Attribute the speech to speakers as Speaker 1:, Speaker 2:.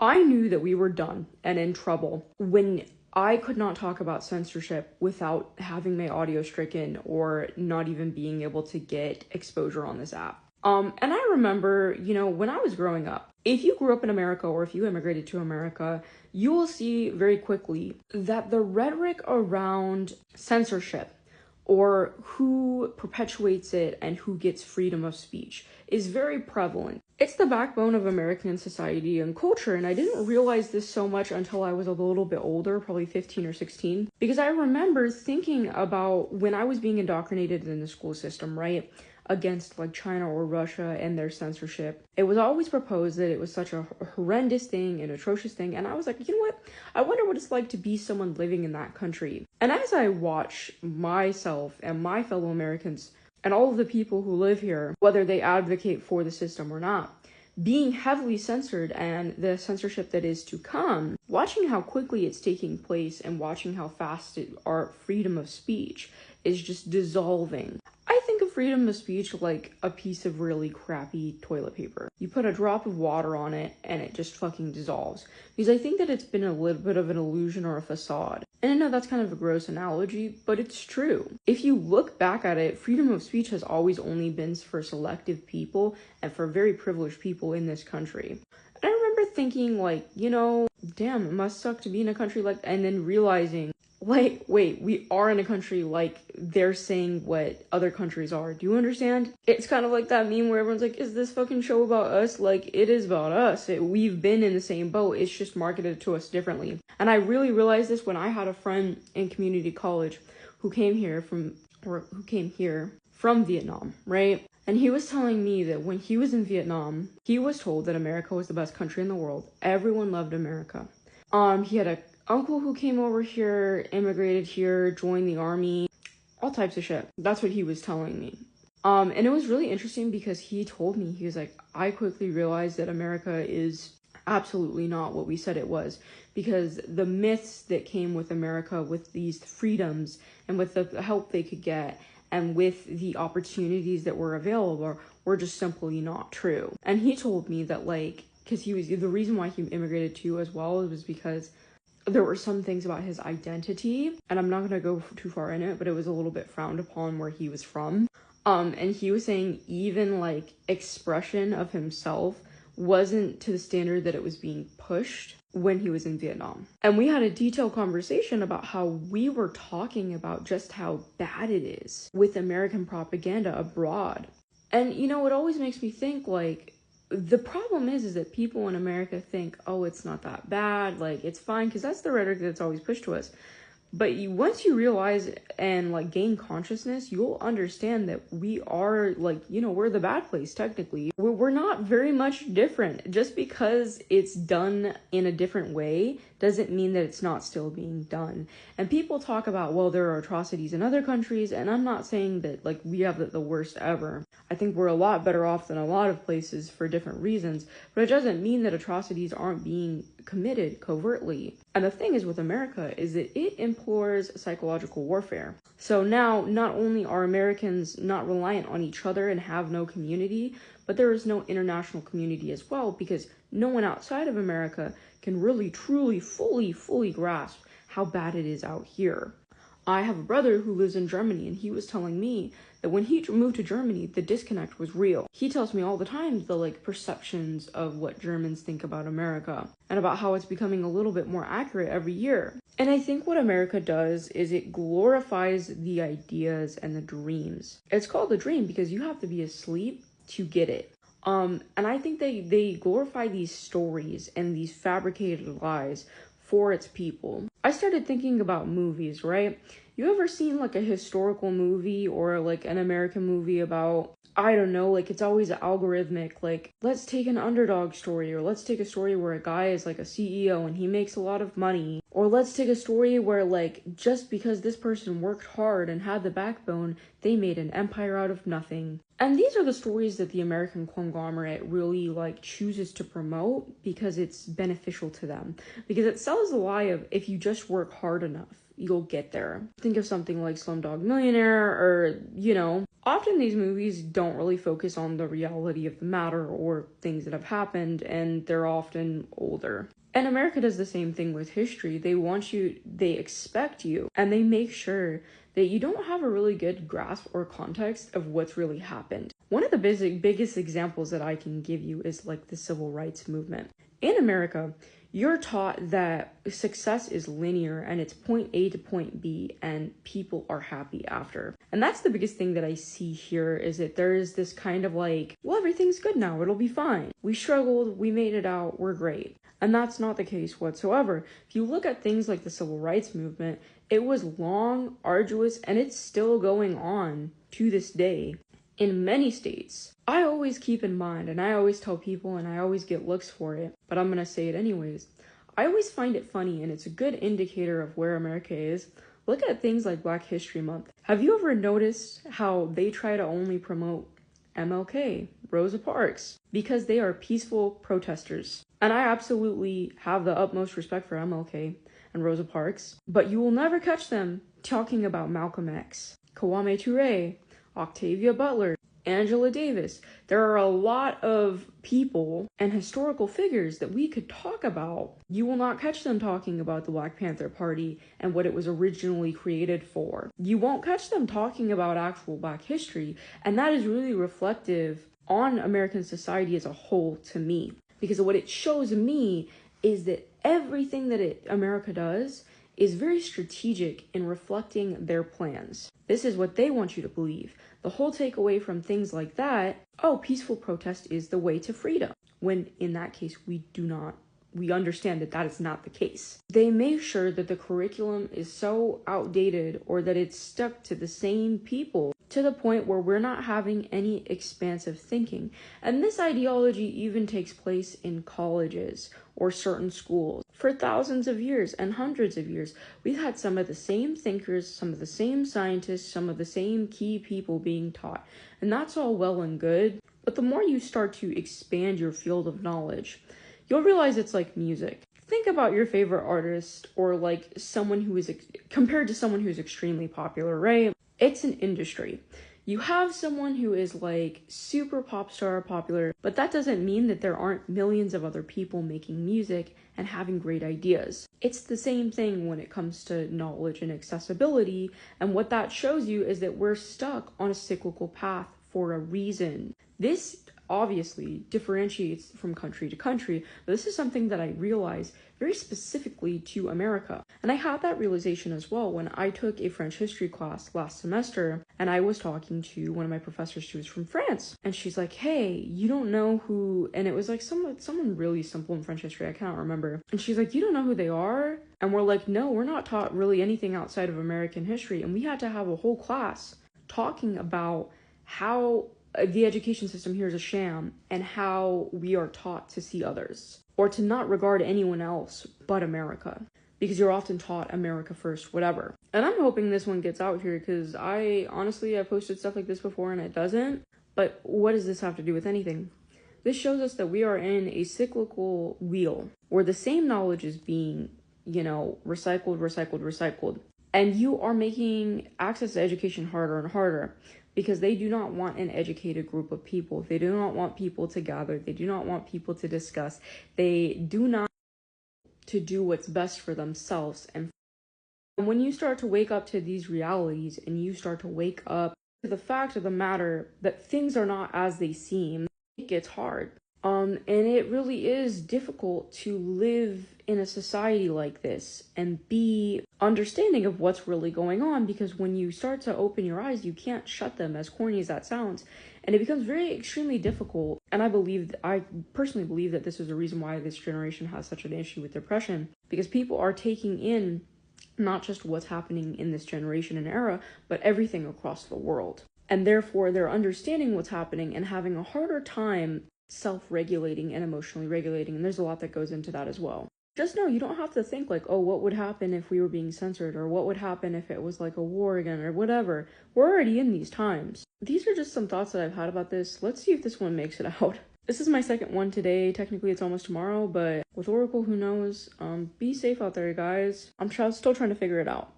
Speaker 1: I knew that we were done and in trouble when I could not talk about censorship without having my audio stricken or not even being able to get exposure on this app. And I remember, when I was growing up, if you grew up in America or if you immigrated to America, you will see very quickly that the rhetoric around censorship or who perpetuates it and who gets freedom of speech is very prevalent. It's the backbone of American society and culture, and I didn't realize this so much until I was a little bit older, probably 15 or 16, because I remember thinking about when I was being indoctrinated in the school system, right, against like China or Russia and their censorship. It was always proposed that it was such a horrendous thing, an atrocious thing, and I was like, you know what? I wonder what it's like to be someone living in that country. And as I watch myself and my fellow Americans and all of the people who live here, whether they advocate for the system or not, being heavily censored and the censorship that is to come, watching how quickly it's taking place and watching how fast our freedom of speech is just dissolving. I think of freedom of speech like a piece of really crappy toilet paper. You put a drop of water on it and it just fucking dissolves. Because I think that it's been a little bit of an illusion or a facade. And I know that's kind of a gross analogy, but it's true. If you look back at it, freedom of speech has always only been for selective people and for very privileged people in this country. And I remember thinking like, damn, it must suck to be in a country like that, and then realizing like, wait, we are in a country like they're saying what other countries are. Do you understand? It's kind of like that meme where everyone's like, is this fucking show about us? Like, it is about us. We've been in the same boat. It's just marketed to us differently. And I really realized this when I had a friend in community college who came here from Vietnam, right? And he was telling me that when he was in Vietnam, he was told that America was the best country in the world. Everyone loved America. He had a uncle who came over here, immigrated here, joined the army, all types of shit. That's what he was telling me. And it was really interesting because he told me, he was like, I quickly realized that America is absolutely not what we said it was, because the myths that came with America, with these freedoms and with the help they could get and with the opportunities that were available were just simply not true. And he told me that because the reason why he immigrated too as well was because there were some things about his identity, and I'm not going to go too far in it, but it was a little bit frowned upon where he was from. And he was saying even expression of himself wasn't to the standard that it was being pushed when he was in Vietnam. And we had a detailed conversation about how we were talking about just how bad it is with American propaganda abroad. And it always makes me think the problem is that people in America think, oh, it's not that bad, it's fine, because that's the rhetoric that's always pushed to us. But once you realize and gain consciousness, you'll understand that we are we're the bad place technically. We're not very much different. Just because it's done in a different way doesn't mean that it's not still being done. And people talk about, well, there are atrocities in other countries, and I'm not saying that we have the worst ever. I think we're a lot better off than a lot of places for different reasons, but it doesn't mean that atrocities aren't being committed covertly. And the thing is with America is that it implores psychological warfare. So now not only are Americans not reliant on each other and have no community, but there is no international community as well, because no one outside of America can really, truly, fully grasp how bad it is out here. I have a brother who lives in Germany, and he was telling me that when he moved to Germany, the disconnect was real. He tells me all the time the perceptions of what Germans think about America and about how it's becoming a little bit more accurate every year. And I think what America does is it glorifies the ideas and the dreams. It's called a dream because you have to be asleep to get it. And I think they glorify these stories and these fabricated lies for its people. I started thinking about movies, right? You ever seen a historical movie or an American movie about, I don't know, it's always algorithmic, let's take an underdog story, or let's take a story where a guy is a CEO and he makes a lot of money, or let's take a story where just because this person worked hard and had the backbone, they made an empire out of nothing. And these are the stories that the American conglomerate really chooses to promote because it's beneficial to them. Because it sells the lie of if you just work hard enough, you'll get there. Think of something like Slumdog Millionaire or, Often these movies don't really focus on the reality of the matter or things that have happened, and they're often older. And America does the same thing with history. They expect you, and they make sure that you don't have a really good grasp or context of what's really happened. One of the biggest examples that I can give you is like the civil rights movement. In America, you're taught that success is linear and it's point A to point B and people are happy after. And that's the biggest thing that I see here, is that there is this kind of like, well, everything's good now, it'll be fine. We struggled, we made it out, we're great. And that's not the case whatsoever. If you look at things like the civil rights movement, it was long, arduous, and it's still going on to this day in many states. I always keep in mind, and I always tell people, and I always get looks for it, but I'm gonna say it anyways. I always find it funny, and it's a good indicator of where America is. Look at things like Black History Month. Have you ever noticed how they try to only promote MLK, Rosa Parks, because they are peaceful protesters? And I absolutely have the utmost respect for MLK and Rosa Parks, but you will never catch them talking about Malcolm X, Kwame Ture, Octavia Butler, Angela Davis. There are a lot of people and historical figures that we could talk about. You will not catch them talking about the Black Panther Party and what it was originally created for. You won't catch them talking about actual Black history, and that is really reflective on American society as a whole to me. Because what it shows me is that everything that America does is very strategic in reflecting their plans. This is what they want you to believe. The whole takeaway from things like that, oh, peaceful protest is the way to freedom. When in that case, we understand that that is not the case. They make sure that the curriculum is so outdated or that it's stuck to the same people to the point where we're not having any expansive thinking. And this ideology even takes place in colleges or certain schools. For thousands of years and hundreds of years, we've had some of the same thinkers, some of the same scientists, some of the same key people being taught. And that's all well and good, but the more you start to expand your field of knowledge, you'll realize it's like music. Think about your favorite artist, or like someone who is compared to someone who's extremely popular, right? It's an industry. You have someone who is like super pop star popular, but that doesn't mean that there aren't millions of other people making music and having great ideas. It's the same thing when it comes to knowledge and accessibility, and what that shows you is that we're stuck on a cyclical path for a reason. This obviously differentiates from country to country, but this is something that I realized very specifically to America. And I had that realization as well when I took a French history class last semester, and I was talking to one of my professors who was from France, and she's like, hey, you don't know who, and it was like someone really simple in French history, I can't remember, and she's like, you don't know who they are? And we're like, no, we're not taught really anything outside of American history. And we had to have a whole class talking about how the education system here is a sham and how we are taught to see others or to not regard anyone else but America, because you're often taught America first, whatever. And I'm hoping this one gets out here, because I posted stuff like this before and it doesn't. But what does this have to do with anything? This shows us that we are in a cyclical wheel where the same knowledge is being, recycled. And you are making access to education harder and harder, because they do not want an educated group of people. They do not want people to gather. They do not want people to discuss. They do not want to do what's best for themselves. And when you start to wake up to these realities, and you start to wake up to the fact of the matter that things are not as they seem, it gets hard. And it really is difficult to live in a society like this and be understanding of what's really going on, because when you start to open your eyes, you can't shut them, as corny as that sounds. And it becomes very extremely difficult. And I personally believe that this is the reason why this generation has such an issue with depression, because people are taking in not just what's happening in this generation and era, but everything across the world. And therefore, they're understanding what's happening and having a harder time self-regulating and emotionally regulating, and there's a lot that goes into that as well. Just know you don't have to think like, oh, what would happen if we were being censored, or what would happen if it was like a war again, or whatever. We're already in these times. These are just some thoughts that I've had about this. Let's see if this one makes it out. This is my second one today. Technically it's almost tomorrow, but with Oracle, who knows? Be safe out there, guys. I'm still trying to figure it out.